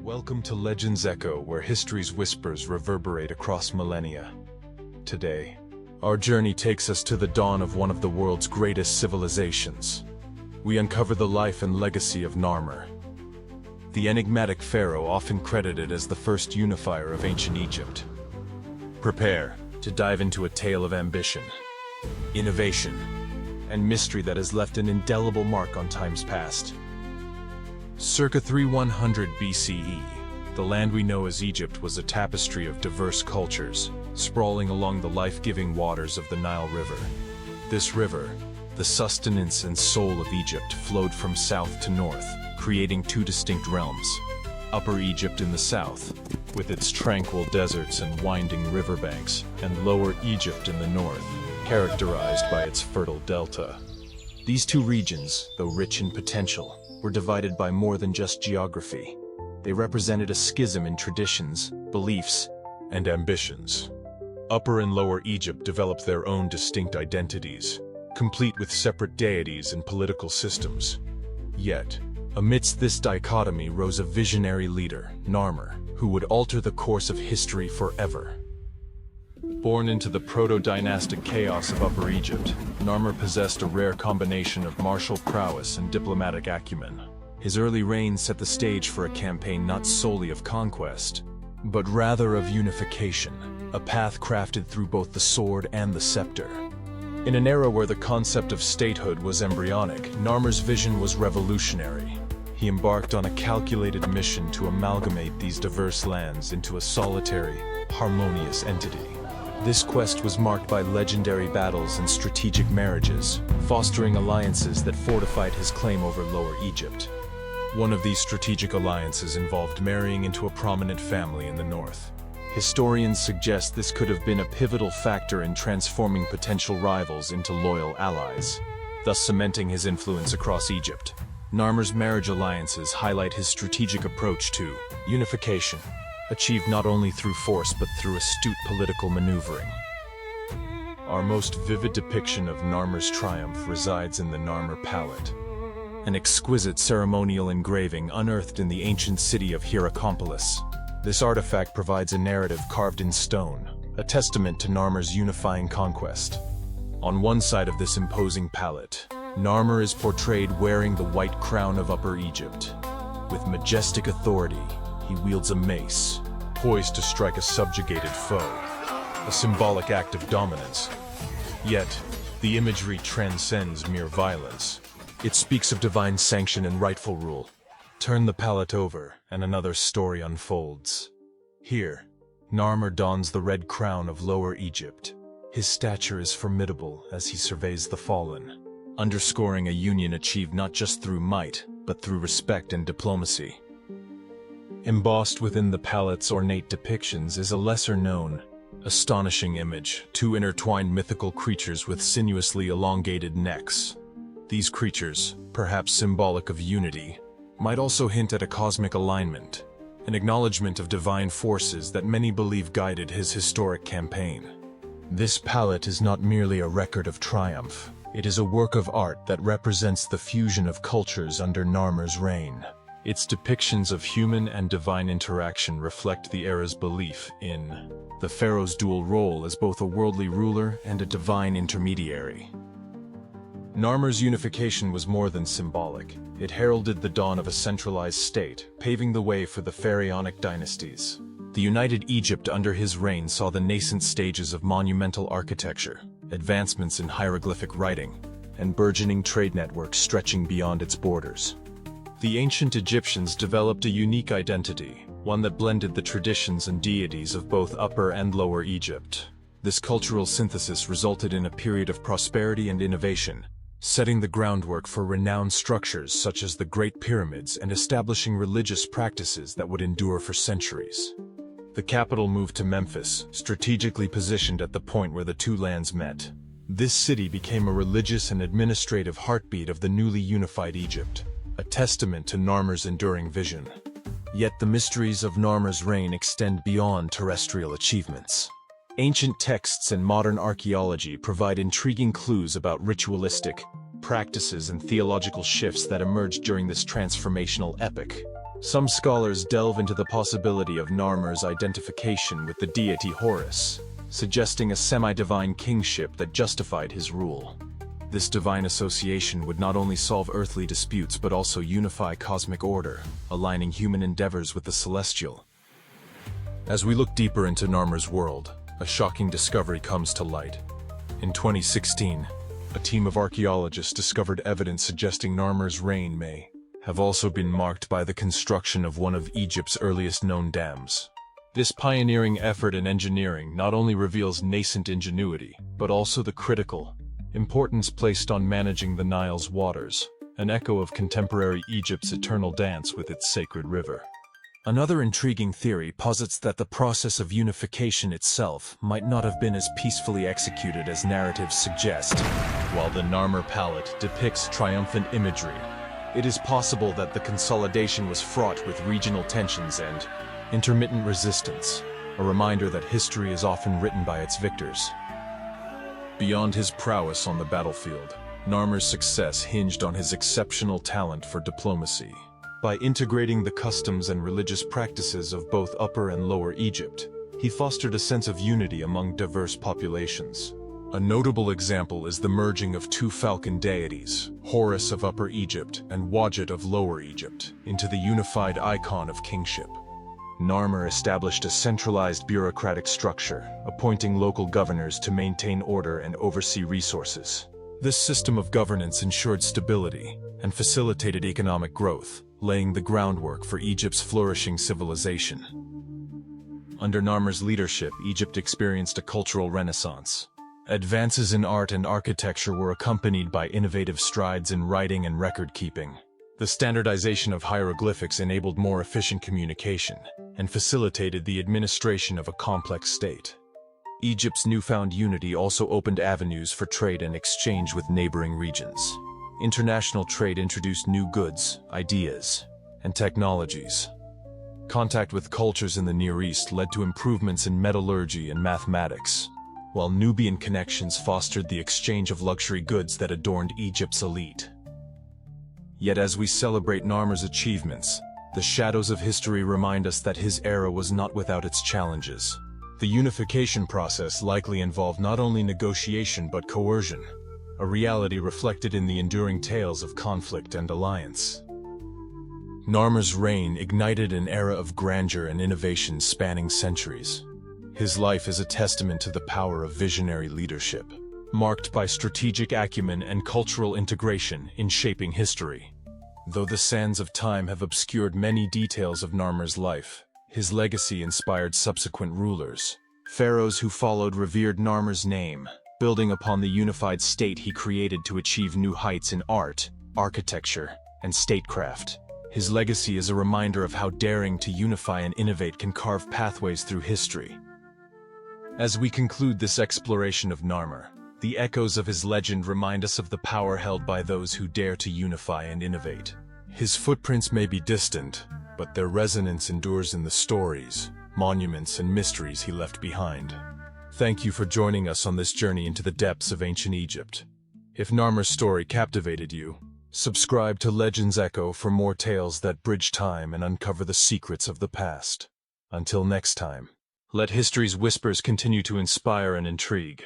Welcome to Legends Echo, where history's whispers reverberate across millennia. Today, our journey takes us to the dawn of one of the world's greatest civilizations. We uncover the life and legacy of Narmer, the enigmatic pharaoh often credited as the first unifier of ancient Egypt. Prepare to dive into a tale of ambition, innovation, and mystery that has left an indelible mark on times past. Circa 3100 BCE, the land we know as Egypt was a tapestry of diverse cultures, sprawling along the life-giving waters of the Nile River. This river, the sustenance and soul of Egypt, flowed from south to north, creating two distinct realms. Upper Egypt in the south, with its tranquil deserts and winding riverbanks, and Lower Egypt in the north, characterized by its fertile delta. These two regions, though rich in potential, were divided by more than just geography. They represented a schism in traditions, beliefs, and ambitions. Upper and Lower Egypt developed their own distinct identities, complete with separate deities and political systems. Yet, amidst this dichotomy rose a visionary leader, Narmer, who would alter the course of history forever. Born into the proto-dynastic chaos of Upper Egypt, Narmer possessed a rare combination of martial prowess and diplomatic acumen. His early reign set the stage for a campaign not solely of conquest, but rather of unification, a path crafted through both the sword and the scepter. In an era where the concept of statehood was embryonic, Narmer's vision was revolutionary. He embarked on a calculated mission to amalgamate these diverse lands into a solitary, harmonious entity. This quest was marked by legendary battles and strategic marriages, fostering alliances that fortified his claim over Lower Egypt. One of these strategic alliances involved marrying into a prominent family in the north. Historians suggest this could have been a pivotal factor in transforming potential rivals into loyal allies, thus cementing his influence across Egypt. Narmer's marriage alliances highlight his strategic approach to unification, achieved not only through force but through astute political maneuvering. Our most vivid depiction of Narmer's triumph resides in the Narmer Palette, an exquisite ceremonial engraving unearthed in the ancient city of Hierakonpolis. This artifact provides a narrative carved in stone, a testament to Narmer's unifying conquest. On one side of this imposing palette, Narmer is portrayed wearing the white crown of Upper Egypt. With majestic authority, he wields a mace, poised to strike a subjugated foe, a symbolic act of dominance. Yet, the imagery transcends mere violence. It speaks of divine sanction and rightful rule. Turn the palette over, and another story unfolds. Here, Narmer dons the red crown of Lower Egypt. His stature is formidable as he surveys the fallen, underscoring a union achieved not just through might, but through respect and diplomacy. Embossed within the palette's ornate depictions is a lesser-known, astonishing image, two intertwined mythical creatures with sinuously elongated necks. These creatures, perhaps symbolic of unity, might also hint at a cosmic alignment, an acknowledgement of divine forces that many believe guided his historic campaign. This palette is not merely a record of triumph. It is a work of art that represents the fusion of cultures under Narmer's reign. Its depictions of human and divine interaction reflect the era's belief in the pharaoh's dual role as both a worldly ruler and a divine intermediary. Narmer's unification was more than symbolic. It heralded the dawn of a centralized state, paving the way for the pharaonic dynasties. The united Egypt under his reign saw the nascent stages of monumental architecture, advancements in hieroglyphic writing, and burgeoning trade networks stretching beyond its borders. The ancient Egyptians developed a unique identity, one that blended the traditions and deities of both Upper and Lower Egypt. This cultural synthesis resulted in a period of prosperity and innovation, setting the groundwork for renowned structures such as the Great Pyramids and establishing religious practices that would endure for centuries. The capital moved to Memphis, strategically positioned at the point where the two lands met. This city became a religious and administrative heartbeat of the newly unified Egypt, a testament to Narmer's enduring vision. Yet the mysteries of Narmer's reign extend beyond terrestrial achievements. Ancient texts and modern archaeology provide intriguing clues about ritualistic practices and theological shifts that emerged during this transformational epoch. Some scholars delve into the possibility of Narmer's identification with the deity Horus, suggesting a semi-divine kingship that justified his rule. This divine association would not only solve earthly disputes but also unify cosmic order, aligning human endeavors with the celestial. As we look deeper into Narmer's world, a shocking discovery comes to light. In 2016, a team of archaeologists discovered evidence suggesting Narmer's reign may have also been marked by the construction of one of Egypt's earliest known dams. This pioneering effort in engineering not only reveals nascent ingenuity, but also the critical importance placed on managing the Nile's waters, an echo of contemporary Egypt's eternal dance with its sacred river. Another intriguing theory posits that the process of unification itself might not have been as peacefully executed as narratives suggest. While the Narmer Palette depicts triumphant imagery, it is possible that the consolidation was fraught with regional tensions and intermittent resistance, a reminder that history is often written by its victors. Beyond his prowess on the battlefield, Narmer's success hinged on his exceptional talent for diplomacy. By integrating the customs and religious practices of both Upper and Lower Egypt, he fostered a sense of unity among diverse populations. A notable example is the merging of two falcon deities, Horus of Upper Egypt and Wadjet of Lower Egypt, into the unified icon of kingship. Narmer established a centralized bureaucratic structure, appointing local governors to maintain order and oversee resources. This system of governance ensured stability and facilitated economic growth, laying the groundwork for Egypt's flourishing civilization. Under Narmer's leadership, Egypt experienced a cultural renaissance. Advances in art and architecture were accompanied by innovative strides in writing and record-keeping. The standardization of hieroglyphics enabled more efficient communication and facilitated the administration of a complex state. Egypt's newfound unity also opened avenues for trade and exchange with neighboring regions. International trade introduced new goods, ideas, and technologies. Contact with cultures in the Near East led to improvements in metallurgy and mathematics, while Nubian connections fostered the exchange of luxury goods that adorned Egypt's elite. Yet as we celebrate Narmer's achievements, the shadows of history remind us that his era was not without its challenges. The unification process likely involved not only negotiation but coercion, a reality reflected in the enduring tales of conflict and alliance. Narmer's reign ignited an era of grandeur and innovation spanning centuries. His life is a testament to the power of visionary leadership, marked by strategic acumen and cultural integration in shaping history. Though the sands of time have obscured many details of Narmer's life, his legacy inspired subsequent rulers. Pharaohs who followed revered Narmer's name, building upon the unified state he created to achieve new heights in art, architecture, and statecraft. His legacy is a reminder of how daring to unify and innovate can carve pathways through history. As we conclude this exploration of Narmer, the echoes of his legend remind us of the power held by those who dare to unify and innovate. His footprints may be distant, but their resonance endures in the stories, monuments, and mysteries he left behind. Thank you for joining us on this journey into the depths of ancient Egypt. If Narmer's story captivated you, subscribe to Legends Echo for more tales that bridge time and uncover the secrets of the past. Until next time, let history's whispers continue to inspire and intrigue.